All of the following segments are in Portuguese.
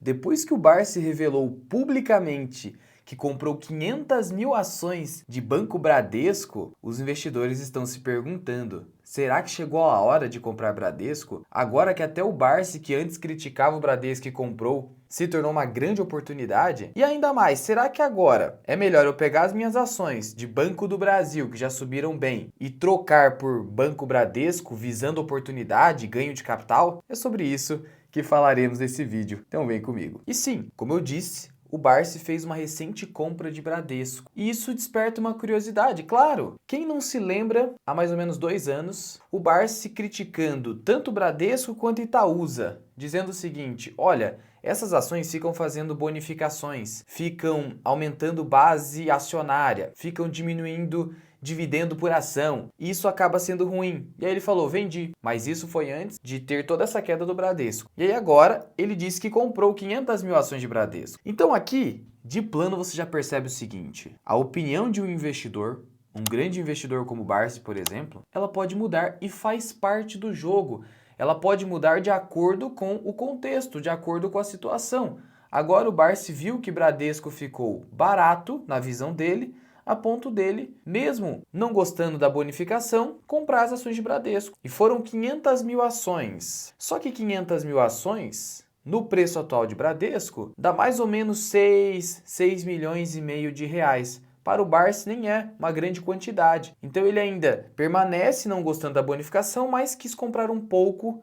Depois que o Barsi revelou publicamente que comprou 500 mil ações de Banco Bradesco, os investidores estão se perguntando: será que chegou a hora de comprar Bradesco? Agora que até o Barsi, que antes criticava o Bradesco e comprou, se tornou uma grande oportunidade? E ainda mais, será que agora é melhor eu pegar as minhas ações de Banco do Brasil, que já subiram bem, e trocar por Banco Bradesco, visando oportunidade e ganho de capital? É sobre isso que falaremos nesse vídeo, então vem comigo. E sim, como eu disse, o Barsi fez uma recente compra de Bradesco. E isso desperta uma curiosidade, claro. Quem não se lembra, há mais ou menos 2 anos, o Barsi criticando tanto o Bradesco quanto Itaúsa, dizendo o seguinte: olha, essas ações ficam fazendo bonificações, ficam aumentando base acionária, ficam diminuindo dividendo por ação, e isso acaba sendo ruim. E aí ele falou: vendi. Mas isso foi antes de ter toda essa queda do Bradesco. E aí agora ele disse que comprou 500 mil ações de Bradesco. Então aqui, de plano, você já percebe o seguinte: a opinião de um investidor, um grande investidor como o Barsi, por exemplo, ela pode mudar e faz parte do jogo. Ela pode mudar de acordo com o contexto, de acordo com a situação. Agora o Barsi viu que Bradesco ficou barato, na visão dele, a ponto dele, mesmo não gostando da bonificação, comprar as ações de Bradesco. E foram 500 mil ações. Só que 500 mil ações, no preço atual de Bradesco, dá mais ou menos 6 milhões e meio de reais. Para o Barsi nem é uma grande quantidade. Então ele ainda permanece não gostando da bonificação, mas quis comprar um pouco,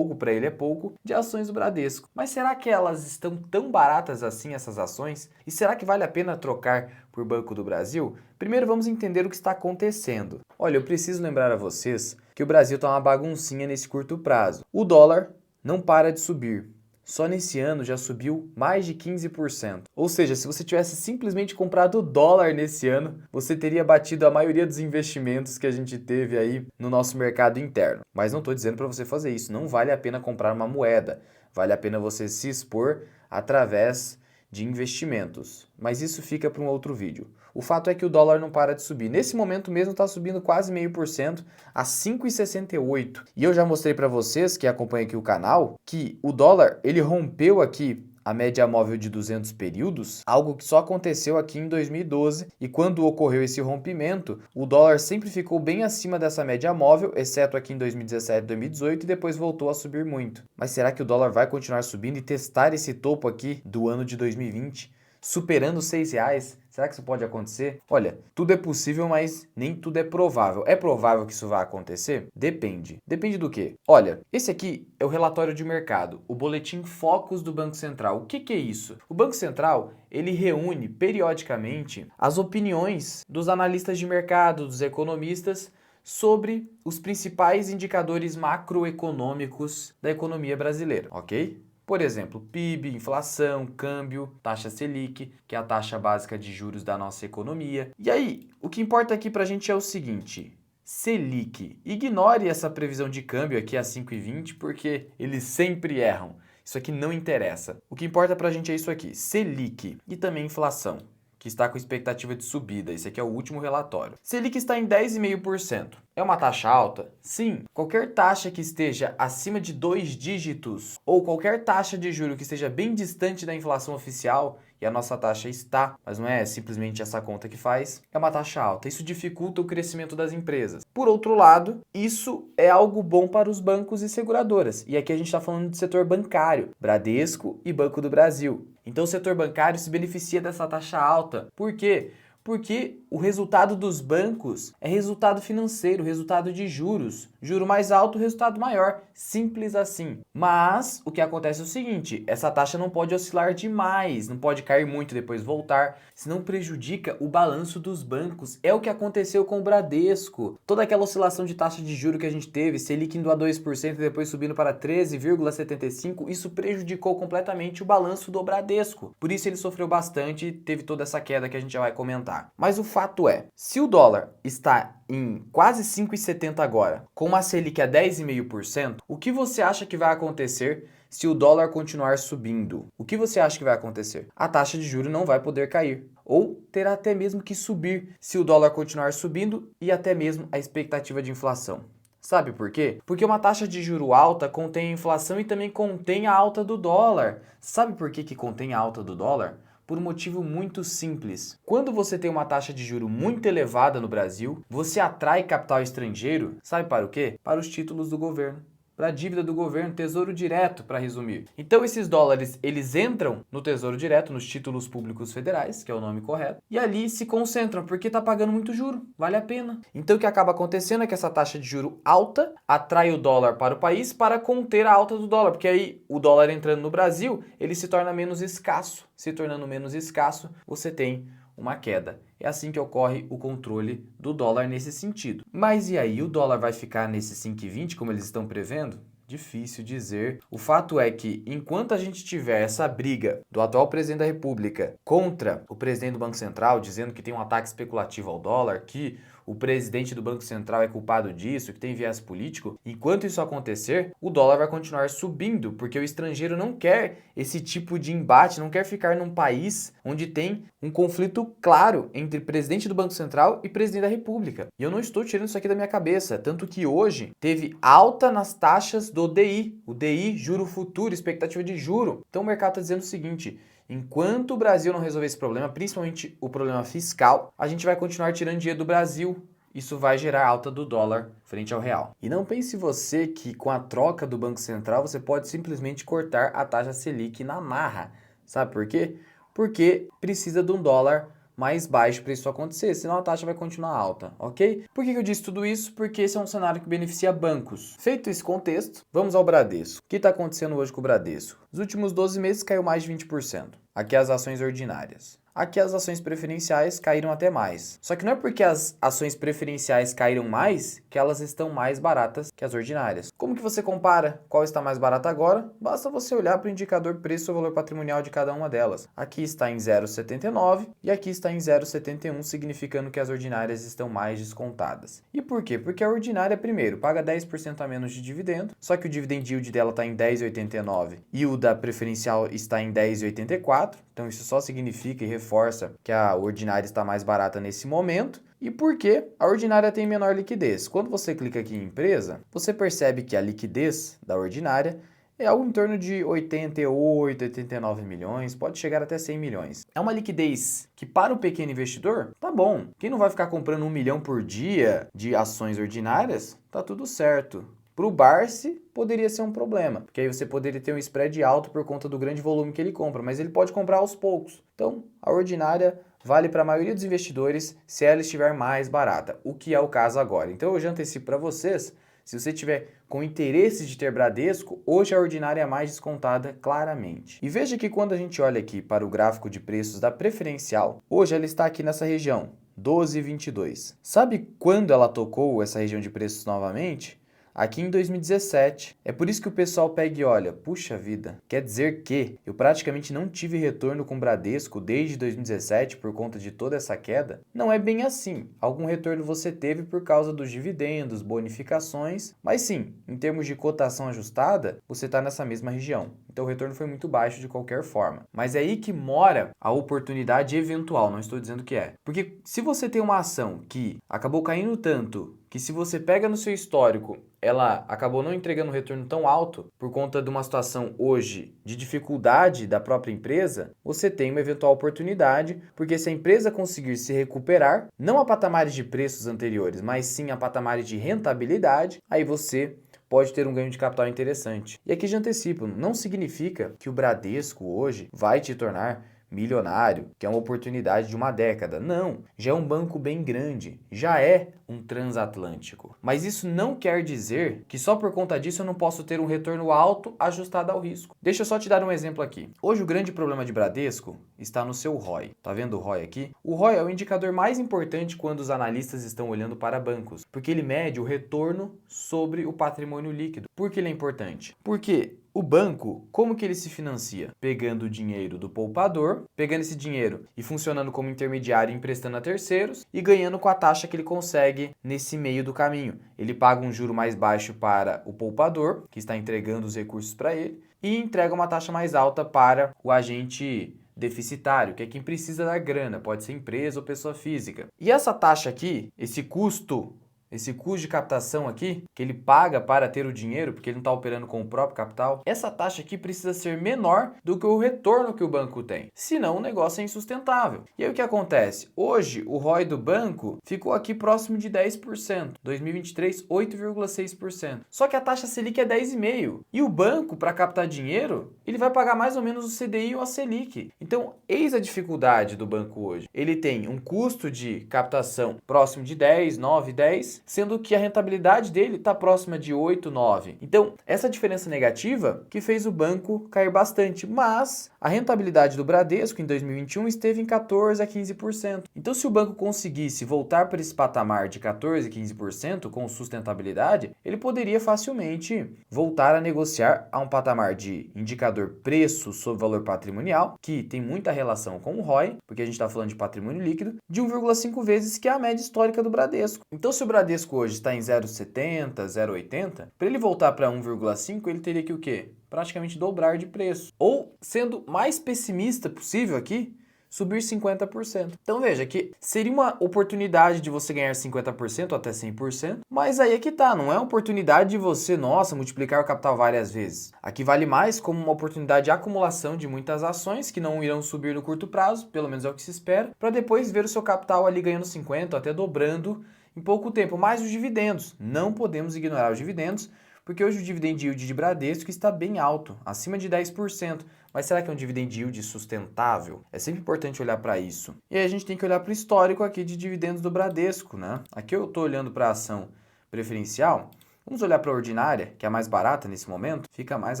para ele é pouco, de ações do Bradesco. Mas será que elas estão tão baratas assim, essas ações? E será que vale a pena trocar por Banco do Brasil? Primeiro vamos entender o que está acontecendo. Olha, eu preciso lembrar a vocês que o Brasil está uma baguncinha nesse curto prazo. O dólar não para de subir. Só nesse ano já subiu mais de 15%. Ou seja, se você tivesse simplesmente comprado dólar nesse ano, você teria batido a maioria dos investimentos que a gente teve aí no nosso mercado interno. Mas não estou dizendo para você fazer isso. Não vale a pena comprar uma moeda. Vale a pena você se expor através de investimentos. Mas isso fica para um outro vídeo. O fato é que o dólar não para de subir. Nesse momento mesmo está subindo quase 0,5% a 5,68. E eu já mostrei para vocês que acompanham aqui o canal que o dólar ele rompeu aqui a média móvel de 200 períodos, algo que só aconteceu aqui em 2012, e quando ocorreu esse rompimento, o dólar sempre ficou bem acima dessa média móvel, exceto aqui em 2017 e 2018, e depois voltou a subir muito. Mas será que o dólar vai continuar subindo e testar esse topo aqui do ano de 2020? Superando os R$6? Será que isso pode acontecer? Olha, tudo é possível, mas nem tudo é provável. É provável que isso vá acontecer? Depende. Depende do quê? Olha, esse aqui é o relatório de mercado, o boletim Focus do Banco Central. O que é isso? O Banco Central, ele reúne periodicamente as opiniões dos analistas de mercado, dos economistas, sobre os principais indicadores macroeconômicos da economia brasileira, ok? Por exemplo, PIB, inflação, câmbio, taxa Selic, que é a taxa básica de juros da nossa economia. E aí, o que importa aqui pra gente é o seguinte: Selic. Ignore essa previsão de câmbio aqui a 5,20 porque eles sempre erram. Isso aqui não interessa. O que importa pra gente é isso aqui: Selic e também inflação, que está com expectativa de subida. Esse aqui é o último relatório. Selic está em 10,5%. É uma taxa alta? Sim. Qualquer taxa que esteja acima de 2 dígitos ou qualquer taxa de juro que esteja bem distante da inflação oficial, e a nossa taxa está, mas não é simplesmente essa conta que faz, é uma taxa alta. Isso dificulta o crescimento das empresas. Por outro lado, isso é algo bom para os bancos e seguradoras. E aqui a gente está falando do setor bancário, Bradesco e Banco do Brasil. Então o setor bancário se beneficia dessa taxa alta. Por quê? Porque o resultado dos bancos é resultado financeiro, resultado de juros. Juro mais alto, resultado maior. Simples assim. Mas o que acontece é o seguinte: essa taxa não pode oscilar demais, não pode cair muito e depois voltar, senão prejudica o balanço dos bancos. É o que aconteceu com o Bradesco. Toda aquela oscilação de taxa de juro que a gente teve, Selic indo a 2% e depois subindo para 13,75%, isso prejudicou completamente o balanço do Bradesco. Por isso ele sofreu bastante e teve toda essa queda que a gente já vai comentar. Mas o fato é, se o dólar está em quase 5,70 agora, com uma Selic a 10,5%, o que você acha que vai acontecer se o dólar continuar subindo? O que você acha que vai acontecer? A taxa de juros não vai poder cair, ou terá até mesmo que subir se o dólar continuar subindo e até mesmo a expectativa de inflação. Sabe por quê? Porque uma taxa de juro alta contém a inflação e também contém a alta do dólar. Sabe por que contém a alta do dólar? Por um motivo muito simples. Quando você tem uma taxa de juro muito elevada no Brasil, você atrai capital estrangeiro, sabe para o quê? Para os títulos do governo. Para a dívida do governo, Tesouro Direto, para resumir. Então esses dólares, eles entram no Tesouro Direto, nos títulos públicos federais, que é o nome correto, e ali se concentram, porque está pagando muito juro, vale a pena. Então o que acaba acontecendo é que essa taxa de juro alta atrai o dólar para o país para conter a alta do dólar, porque aí o dólar entrando no Brasil, ele se torna menos escasso. Se tornando menos escasso, você tem uma queda. É assim que ocorre o controle do dólar nesse sentido. Mas e aí, o dólar vai ficar nesse 5,20 como eles estão prevendo? Difícil dizer. O fato é que, enquanto a gente tiver essa briga do atual presidente da República contra o presidente do Banco Central, dizendo que tem um ataque especulativo ao dólar, que o presidente do Banco Central é culpado disso, que tem viés político, enquanto isso acontecer, o dólar vai continuar subindo, porque o estrangeiro não quer esse tipo de embate, não quer ficar num país onde tem um conflito claro entre presidente do Banco Central e presidente da República. E eu não estou tirando isso aqui da minha cabeça, tanto que hoje teve alta nas taxas do DI, o DI, juro futuro, expectativa de juro. Então o mercado está dizendo o seguinte: enquanto o Brasil não resolver esse problema, principalmente o problema fiscal, a gente vai continuar tirando dinheiro do Brasil. Isso vai gerar alta do dólar frente ao real. E não pense você que com a troca do Banco Central você pode simplesmente cortar a taxa Selic na marra. Sabe por quê? Porque precisa de um dólar mais baixo para isso acontecer, senão a taxa vai continuar alta, ok? Por que eu disse tudo isso? Porque esse é um cenário que beneficia bancos. Feito esse contexto, vamos ao Bradesco. O que está acontecendo hoje com o Bradesco? Nos últimos 12 meses caiu mais de 20%. Aqui as ações ordinárias. Aqui as ações preferenciais caíram até mais. Só que não é porque as ações preferenciais caíram mais que elas estão mais baratas que as ordinárias. Como que você compara qual está mais barata agora? Basta você olhar para o indicador preço ou valor patrimonial de cada uma delas. Aqui está em 0,79 e aqui está em 0,71, significando que as ordinárias estão mais descontadas. E por quê? Porque a ordinária, primeiro, paga 10% a menos de dividendo, só que o dividend yield dela está em 10,89 e o da preferencial está em 10,84. Então isso só significa e reforça que a ordinária está mais barata nesse momento. E por que a ordinária tem menor liquidez? Quando você clica aqui em empresa, você percebe que a liquidez da ordinária é algo em torno de 88, 89 milhões, pode chegar até 100 milhões. É uma liquidez que para o pequeno investidor, tá bom. Quem não vai ficar comprando 1 milhão por dia de ações ordinárias, tá tudo certo. Para o Barsi, poderia ser um problema, porque aí você poderia ter um spread alto por conta do grande volume que ele compra, mas ele pode comprar aos poucos. Então, a ordinária vale para a maioria dos investidores se ela estiver mais barata, o que é o caso agora. Então, eu já antecipo para vocês, se você tiver com interesse de ter Bradesco, hoje a ordinária é mais descontada claramente. E veja que quando a gente olha aqui para o gráfico de preços da preferencial, hoje ela está aqui nessa região, 12,22. Sabe quando ela tocou essa região de preços novamente? Aqui em 2017. É por isso que o pessoal pega e olha, puxa vida, quer dizer que eu praticamente não tive retorno com o Bradesco desde 2017 por conta de toda essa queda? Não é bem assim. Algum retorno você teve por causa dos dividendos, bonificações, mas sim, em termos de cotação ajustada, você está nessa mesma região. Então o retorno foi muito baixo de qualquer forma. Mas é aí que mora a oportunidade eventual, não estou dizendo que é. Porque se você tem uma ação que acabou caindo tanto, que se você pega no seu histórico, ela acabou não entregando um retorno tão alto por conta de uma situação hoje de dificuldade da própria empresa, você tem uma eventual oportunidade, porque se a empresa conseguir se recuperar, não a patamares de preços anteriores, mas sim a patamares de rentabilidade, aí você pode ter um ganho de capital interessante. E aqui já antecipo, não significa que o Bradesco hoje vai te tornar milionário, que é uma oportunidade de uma década. Não, já é um banco bem grande, já é um transatlântico. Mas isso não quer dizer que só por conta disso eu não posso ter um retorno alto ajustado ao risco. Deixa eu só te dar um exemplo aqui. Hoje o grande problema de Bradesco está no seu ROI. Tá vendo o ROI aqui? O ROI é o indicador mais importante quando os analistas estão olhando para bancos, porque ele mede o retorno sobre o patrimônio líquido. Por que ele é importante? Porque o banco, como que ele se financia? Pegando o dinheiro do poupador, pegando esse dinheiro e funcionando como intermediário, emprestando a terceiros e ganhando com a taxa que ele consegue nesse meio do caminho. Ele paga um juro mais baixo para o poupador, que está entregando os recursos para ele, e entrega uma taxa mais alta para o agente deficitário, que é quem precisa da grana, pode ser empresa ou pessoa física. E essa taxa aqui, esse custo esse custo de captação aqui, que ele paga para ter o dinheiro, porque ele não está operando com o próprio capital, essa taxa aqui precisa ser menor do que o retorno que o banco tem. Senão o negócio é insustentável. E aí o que acontece? Hoje o ROI do banco ficou aqui próximo de 10%. 2023, 8,6%. Só que a taxa Selic é 10,5%. E o banco, para captar dinheiro, ele vai pagar mais ou menos o CDI ou a Selic. Então, eis a dificuldade do banco hoje. Ele tem um custo de captação próximo de 10, 9, 10, sendo que a rentabilidade dele está próxima de 8, 9. Então, essa diferença negativa que fez o banco cair bastante, mas a rentabilidade do Bradesco em 2021 esteve em 14 a 15%. Então, se o banco conseguisse voltar para esse patamar de 14 a 15% com sustentabilidade, ele poderia facilmente voltar a negociar a um patamar de indicador preço sobre valor patrimonial, que tem muita relação com o ROI, porque a gente está falando de patrimônio líquido, de 1,5 vezes, que é a média histórica do Bradesco. Então, se o Bradesco hoje está em 0,70, 0,80, para ele voltar para 1,5, ele teria que o quê? Praticamente dobrar de preço. Ou, sendo mais pessimista possível aqui, subir 50%. Então veja que seria uma oportunidade de você ganhar 50% até 100%, mas aí é que tá, não é uma oportunidade de você, nossa, multiplicar o capital várias vezes. Aqui vale mais como uma oportunidade de acumulação de muitas ações que não irão subir no curto prazo, pelo menos é o que se espera, para depois ver o seu capital ali ganhando 50%, até dobrando em pouco tempo. Mais os dividendos, não podemos ignorar os dividendos, porque hoje o dividend yield de Bradesco está bem alto, acima de 10%. Mas será que é um dividend yield sustentável? É sempre importante olhar para isso. E aí a gente tem que olhar para o histórico aqui de dividendos do Bradesco, né? Aqui eu estou olhando para a ação preferencial. Vamos olhar para a ordinária, que é a mais barata nesse momento, fica mais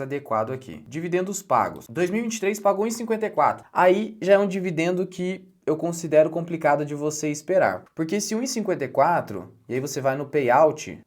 adequado aqui. Dividendos pagos. 2023 pagou em 54. Aí já é um dividendo que eu considero complicado de você esperar. Porque se 1,54, e aí você vai no payout,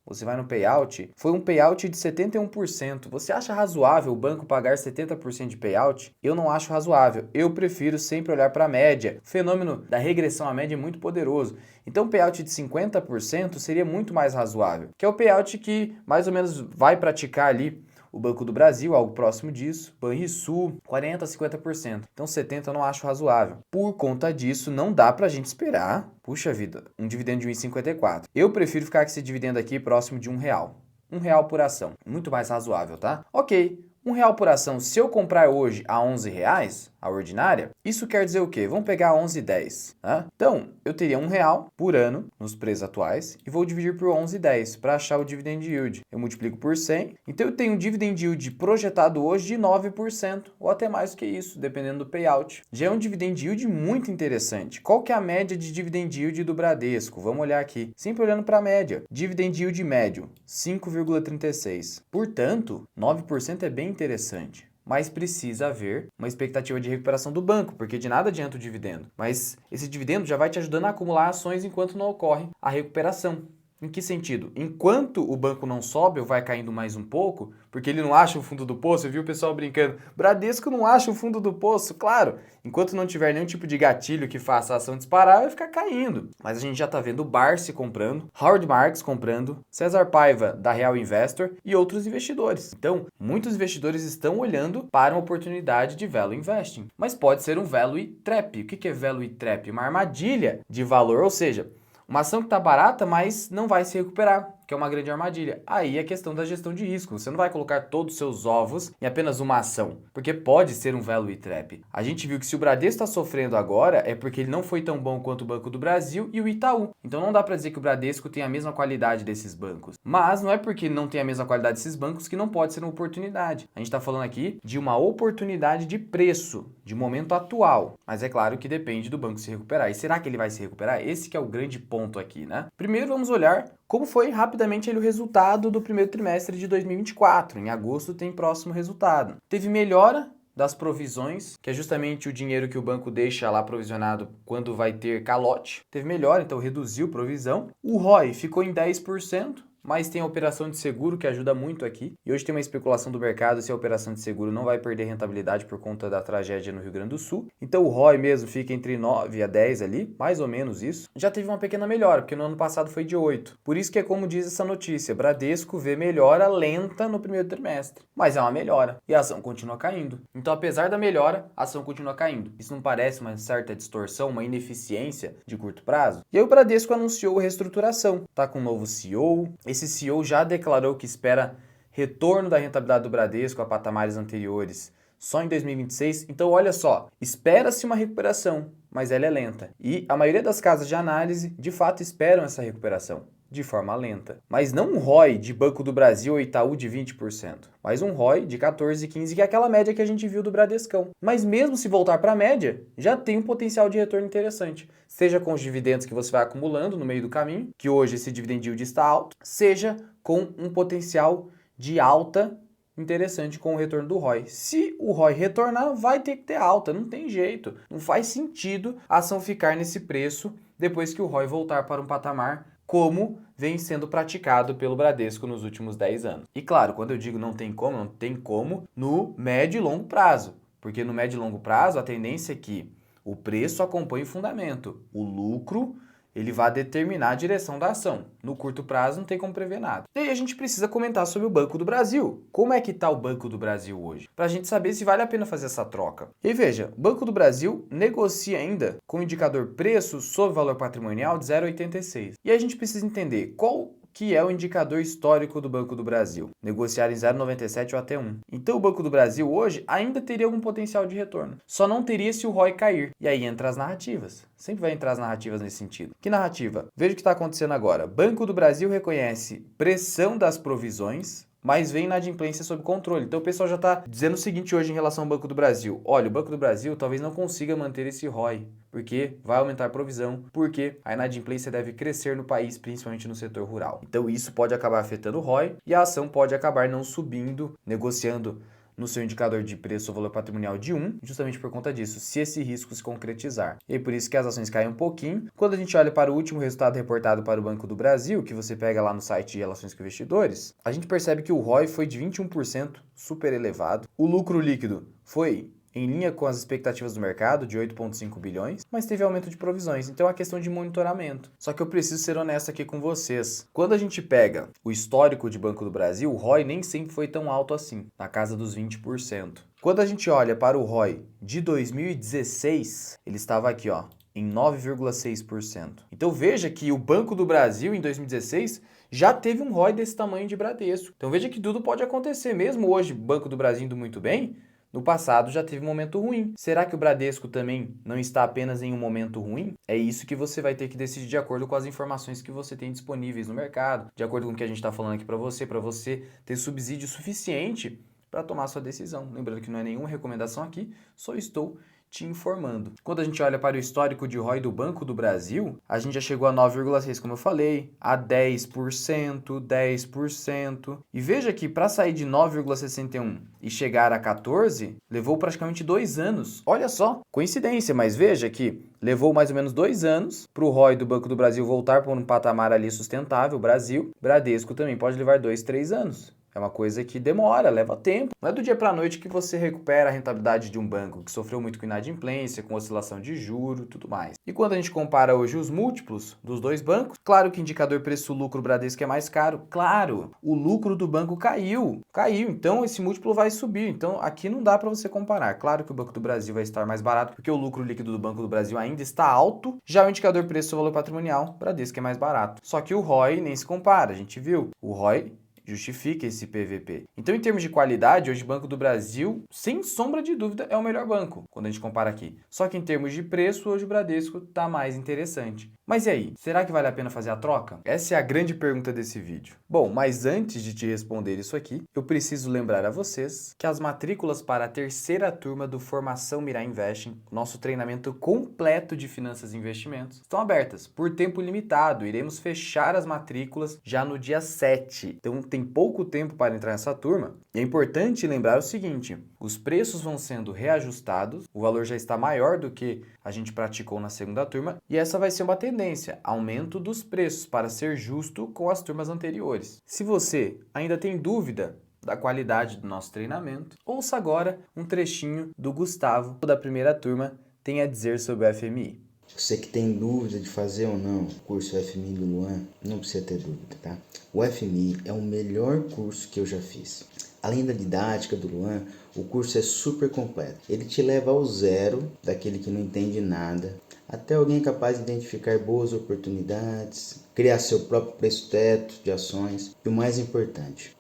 foi um payout de 71%. Você acha razoável o banco pagar 70% de payout? Eu não acho razoável. Eu prefiro sempre olhar para a média. O fenômeno da regressão à média é muito poderoso. Então, um payout de 50% seria muito mais razoável, que é o payout que mais ou menos vai praticar ali o Banco do Brasil, algo próximo disso, Banrisul, 40% a 50%. Então 70% eu não acho razoável. Por conta disso, não dá pra gente esperar, puxa vida, um dividendo de 1,54. Eu prefiro ficar com esse dividendo aqui próximo de R$1. R$1 por ação. Muito mais razoável, tá? Ok. R$1 por ação, se eu comprar hoje a R$11, a ordinária, isso quer dizer o quê? Vamos pegar 11,10. Tá? Então, eu teria R$1 por ano nos preços atuais e vou dividir por 11,10 para achar o dividend yield. Eu multiplico por 100, então eu tenho um dividend yield projetado hoje de 9%, ou até mais do que isso, dependendo do payout. Já é um dividend yield muito interessante. Qual que é a média de dividend yield do Bradesco? Vamos olhar aqui. Sempre olhando para a média. Dividend yield médio, 5,36. Portanto, 9% é bem interessante. Mas precisa haver uma expectativa de recuperação do banco, porque de nada adianta o dividendo. Mas esse dividendo já vai te ajudando a acumular ações enquanto não ocorre a recuperação. Em que sentido? Enquanto o banco não sobe ou vai caindo mais um pouco, porque ele não acha o fundo do poço, eu vi o pessoal brincando, Bradesco não acha o fundo do poço, claro, enquanto não tiver nenhum tipo de gatilho que faça a ação disparar, vai ficar caindo. Mas a gente já está vendo o Barsi comprando, Howard Marks comprando, César Paiva da Real Investor e outros investidores. Então, muitos investidores estão olhando para uma oportunidade de value investing, mas pode ser um value trap. O que é value trap? Uma armadilha de valor, ou seja, uma ação que está barata, mas não vai se recuperar, que é uma grande armadilha. Aí é questão da gestão de risco. Você não vai colocar todos os seus ovos em apenas uma ação, porque pode ser um value trap. A gente viu que se o Bradesco está sofrendo agora, é porque ele não foi tão bom quanto o Banco do Brasil e o Itaú. Então não dá para dizer que o Bradesco tem a mesma qualidade desses bancos. Mas não é porque ele não tem a mesma qualidade desses bancos que não pode ser uma oportunidade. A gente está falando aqui de uma oportunidade de preço, de momento atual. Mas é claro que depende do banco se recuperar. E será que ele vai se recuperar? Esse que é o grande ponto aqui, né? Primeiro vamos olhar como foi rapidamente o resultado do primeiro trimestre de 2024. Em agosto tem próximo resultado. Teve melhora das provisões, que é justamente o dinheiro que o banco deixa lá provisionado quando vai ter calote. Teve melhora, então reduziu provisão. O ROI ficou em 10%, mas tem a operação de seguro que ajuda muito aqui. E hoje tem uma especulação do mercado se a operação de seguro não vai perder rentabilidade por conta da tragédia no Rio Grande do Sul. Então o ROI mesmo fica entre 9 a 10 ali, mais ou menos isso. Já teve uma pequena melhora, porque no ano passado foi de 8. Por isso que é como diz essa notícia, Bradesco vê melhora lenta no primeiro trimestre. Mas é uma melhora e a ação continua caindo. Então apesar da melhora, a ação continua caindo. Isso não parece uma certa distorção, uma ineficiência de curto prazo? E aí o Bradesco anunciou reestruturação. Tá com um novo CEO. Esse CEO já declarou que espera retorno da rentabilidade do Bradesco a patamares anteriores só em 2026. Então, olha só, espera-se uma recuperação, mas ela é lenta. E a maioria das casas de análise, de fato, esperam essa recuperação de forma lenta. Mas não um ROI de Banco do Brasil ou Itaú de 20%, mas um ROI de 14, 15, que é aquela média que a gente viu do Bradescão. Mas mesmo se voltar para a média, já tem um potencial de retorno interessante. Seja com os dividendos que você vai acumulando no meio do caminho, que hoje esse dividend yield está alto, seja com um potencial de alta interessante com o retorno do ROI. Se o ROI retornar, vai ter que ter alta, não tem jeito. Não faz sentido a ação ficar nesse preço depois que o ROI voltar para um patamar como vem sendo praticado pelo Bradesco nos últimos 10 anos. E claro, quando eu digo não tem como no médio e longo prazo. Porque no médio e longo prazo a tendência é que o preço acompanhe o fundamento, o lucro ele vai determinar a direção da ação. No curto prazo não tem como prever nada. E aí a gente precisa comentar sobre o Banco do Brasil. Como é que está o Banco do Brasil hoje? Para a gente saber se vale a pena fazer essa troca. E veja, o Banco do Brasil negocia ainda com o indicador preço sobre valor patrimonial de 0,86. E a gente precisa entender qual que é o indicador histórico do Banco do Brasil, negociar em 0,97 ou até 1. Então o Banco do Brasil hoje ainda teria algum potencial de retorno, só não teria se o ROI cair. E aí entra as narrativas, sempre vai entrar as narrativas nesse sentido. Que narrativa? Veja o que está acontecendo agora. Banco do Brasil reconhece pressão das provisões, mas vem inadimplência sob controle. Então o pessoal já está dizendo o seguinte hoje em relação ao Banco do Brasil. Olha, o Banco do Brasil talvez não consiga manter esse ROI, porque vai aumentar a provisão, porque a inadimplência deve crescer no país, principalmente no setor rural. Então isso pode acabar afetando o ROI e a ação pode acabar não subindo, negociando no seu indicador de preço ou valor patrimonial de 1, justamente por conta disso, se esse risco se concretizar. E é por isso que as ações caem um pouquinho. Quando a gente olha para o último resultado reportado para o Banco do Brasil, que você pega lá no site de Relações com Investidores, a gente percebe que o ROI foi de 21%, super elevado. O lucro líquido foi em linha com as expectativas do mercado, de 8,5 bilhões, mas teve aumento de provisões, então é uma questão de monitoramento. Só que eu preciso ser honesto aqui com vocês. Quando a gente pega o histórico de Banco do Brasil, o ROI nem sempre foi tão alto assim, na casa dos 20%. Quando a gente olha para o ROI de 2016, ele estava aqui, ó, em 9,6%. Então veja que o Banco do Brasil, em 2016, já teve um ROI desse tamanho de Bradesco. Então veja que tudo pode acontecer, mesmo hoje, o Banco do Brasil indo muito bem, no passado já teve um momento ruim. Será que o Bradesco também não está apenas em um momento ruim? É isso que você vai ter que decidir de acordo com as informações que você tem disponíveis no mercado, de acordo com o que a gente está falando aqui para você ter subsídio suficiente para tomar sua decisão. Lembrando que não é nenhuma recomendação aqui, só estou te informando. Quando a gente olha para o histórico de ROI do Banco do Brasil, a gente já chegou a 9,6, como eu falei, a 10%, 10%. E veja que para sair de 9,61 e chegar a 14, levou praticamente 2 anos. Olha só, coincidência, mas veja que levou mais ou menos 2 anos para o ROI do Banco do Brasil voltar para um patamar ali sustentável, Brasil. Bradesco também pode levar 2, 3 anos. É uma coisa que demora, leva tempo. Não é do dia para a noite que você recupera a rentabilidade de um banco que sofreu muito com inadimplência, com oscilação de juro e tudo mais. E quando a gente compara hoje os múltiplos dos dois bancos, claro que o indicador preço-lucro Bradesco é mais caro. Claro, o lucro do banco caiu. Então esse múltiplo vai subir. Então aqui não dá para você comparar. Claro que o Banco do Brasil vai estar mais barato, porque o lucro líquido do Banco do Brasil ainda está alto. Já o indicador preço-valor patrimonial, Bradesco é mais barato. Só que o ROI nem se compara, a gente viu. O ROI justifica esse PVP. Então, em termos de qualidade, hoje o Banco do Brasil, sem sombra de dúvida, é o melhor banco, quando a gente compara aqui. Só que em termos de preço, hoje o Bradesco está mais interessante. Mas e aí, será que vale a pena fazer a troca? Essa é a grande pergunta desse vídeo. Bom, mas antes de te responder isso aqui, eu preciso lembrar a vocês que as matrículas para a terceira turma do Formação Mirai Investing, nosso treinamento completo de finanças e investimentos, estão abertas por tempo limitado. Iremos fechar as matrículas já no dia 7. Então tem tem pouco tempo para entrar nessa turma, e é importante lembrar o seguinte: os preços vão sendo reajustados, o valor já está maior do que a gente praticou na segunda turma, e essa vai ser uma tendência, aumento dos preços para ser justo com as turmas anteriores. Se você ainda tem dúvida da qualidade do nosso treinamento, ouça agora um trechinho do Gustavo, da primeira turma, tem a dizer sobre o FMI. Você que tem dúvida de fazer ou não o curso FMI do Luan, não precisa ter dúvida, tá? O FMI é o melhor curso que eu já fiz. Além da didática do Luan, o curso é super completo. Ele te leva ao zero, daquele que não entende nada, até alguém capaz de identificar boas oportunidades, criar seu próprio preço-teto de ações e o mais importante,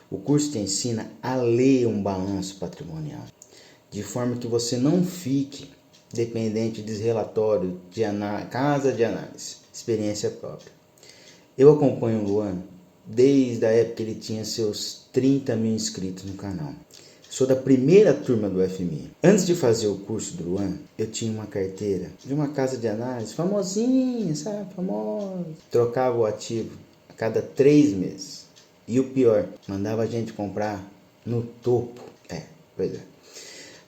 o curso te ensina a ler um balanço patrimonial, de forma que você não fique dependente de relatório de casa de análise, experiência própria. Eu acompanho o Luan desde a época que ele tinha seus 30 mil inscritos no canal. Sou da primeira turma do FMI. Antes de fazer o curso do Luan, eu tinha uma carteira de uma casa de análise famosinha, sabe? Famosa. Trocava o ativo a cada 3 meses. E o pior, mandava a gente comprar no topo. Pois é.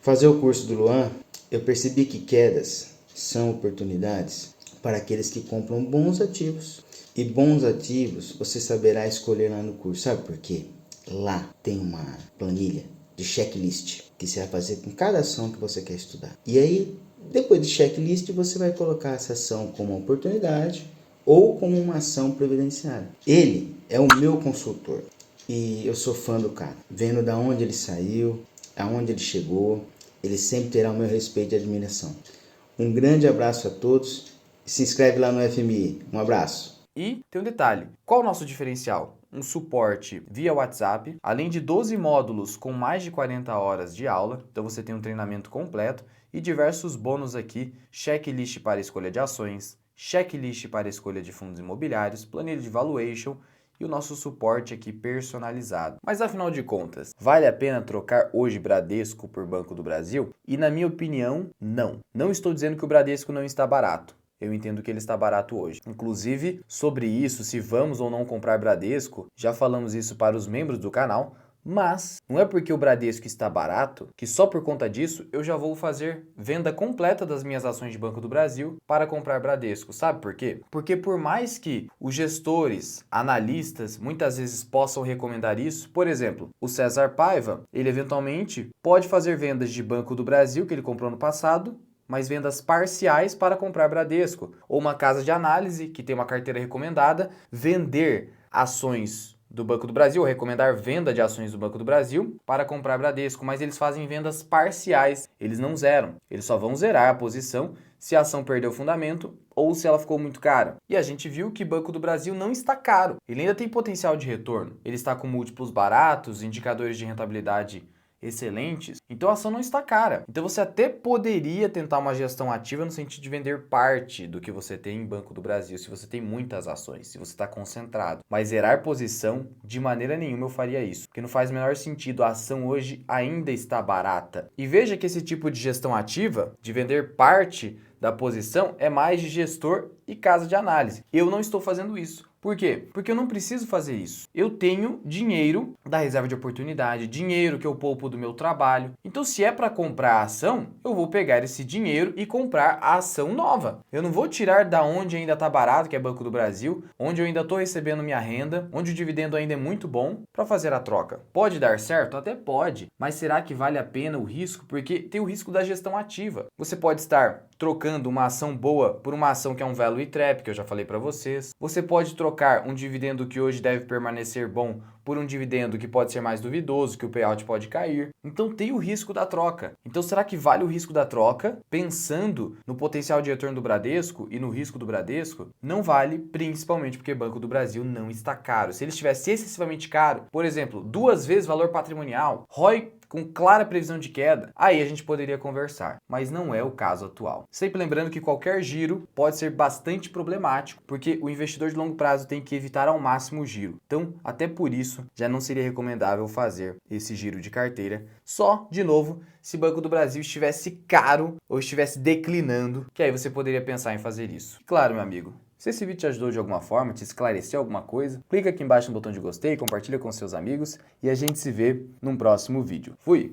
Fazer o curso do Luan, eu percebi que quedas são oportunidades para aqueles que compram bons ativos. E bons ativos você saberá escolher lá no curso. Sabe por quê? Lá tem uma planilha de checklist que você vai fazer com cada ação que você quer estudar. E aí, depois de checklist, você vai colocar essa ação como uma oportunidade ou como uma ação previdenciária. Ele é o meu consultor e eu sou fã do cara. Vendo da onde ele saiu, aonde ele chegou, ele sempre terá o meu respeito e admiração. Um grande abraço a todos e se inscreve lá no FMI. Um abraço. E tem um detalhe, qual o nosso diferencial? Um suporte via WhatsApp, além de 12 módulos com mais de 40 horas de aula, então você tem um treinamento completo e diversos bônus aqui, checklist para escolha de ações, checklist para escolha de fundos imobiliários, planilha de valuation e o nosso suporte aqui personalizado. Mas afinal de contas, vale a pena trocar hoje Bradesco por Banco do Brasil? E na minha opinião, não. Não estou dizendo que o Bradesco não está barato. Eu entendo que ele está barato hoje. Inclusive, sobre isso, se vamos ou não comprar Bradesco, já falamos isso para os membros do canal, mas não é porque o Bradesco está barato que só por conta disso eu já vou fazer venda completa das minhas ações de Banco do Brasil para comprar Bradesco. Sabe por quê? Porque por mais que os gestores, analistas, muitas vezes possam recomendar isso, por exemplo, o César Paiva, ele eventualmente pode fazer vendas de Banco do Brasil que ele comprou no passado, mas vendas parciais para comprar Bradesco, ou uma casa de análise que tem uma carteira recomendada, vender ações do Banco do Brasil, ou recomendar venda de ações do Banco do Brasil para comprar Bradesco, mas eles fazem vendas parciais, eles não zeram, eles só vão zerar a posição se a ação perdeu o fundamento ou se ela ficou muito cara. E a gente viu que Banco do Brasil não está caro, ele ainda tem potencial de retorno, ele está com múltiplos baratos, indicadores de rentabilidade excelentes, então a ação não está cara. Então você até poderia tentar uma gestão ativa no sentido de vender parte do que você tem em Banco do Brasil, se você tem muitas ações, se você está concentrado. Mas zerar posição, de maneira nenhuma eu faria isso, porque não faz o menor sentido, a ação hoje ainda está barata. E veja que esse tipo de gestão ativa, de vender parte da posição, é mais de gestor e casa de análise. Eu não estou fazendo isso. Por quê? Porque eu não preciso fazer isso. Eu tenho dinheiro da reserva de oportunidade, dinheiro que eu poupo do meu trabalho. Então, se é para comprar a ação, eu vou pegar esse dinheiro e comprar a ação nova. Eu não vou tirar da onde ainda está barato, que é Banco do Brasil, onde eu ainda estou recebendo minha renda, onde o dividendo ainda é muito bom, para fazer a troca. Pode dar certo? Até pode. Mas será que vale a pena o risco? Porque tem o risco da gestão ativa. Você pode estar trocando uma ação boa por uma ação que é um value trap, que eu já falei para vocês. Você pode trocar um dividendo que hoje deve permanecer bom por um dividendo que pode ser mais duvidoso, que o payout pode cair. Então tem o risco da troca. Então será que vale o risco da troca? Pensando no potencial de retorno do Bradesco e no risco do Bradesco, não vale, principalmente porque Banco do Brasil não está caro. Se ele estivesse excessivamente caro, por exemplo, 2 vezes valor patrimonial, ROI com clara previsão de queda, aí a gente poderia conversar, mas não é o caso atual. Sempre lembrando que qualquer giro pode ser bastante problemático, porque o investidor de longo prazo tem que evitar ao máximo o giro. Então, até por isso, já não seria recomendável fazer esse giro de carteira, só, de novo, se Banco do Brasil estivesse caro ou estivesse declinando, que aí você poderia pensar em fazer isso. E claro, meu amigo, Se esse vídeo te ajudou de alguma forma, te esclareceu alguma coisa, clica aqui embaixo no botão de gostei, compartilha com seus amigos e a gente se vê num próximo vídeo. Fui!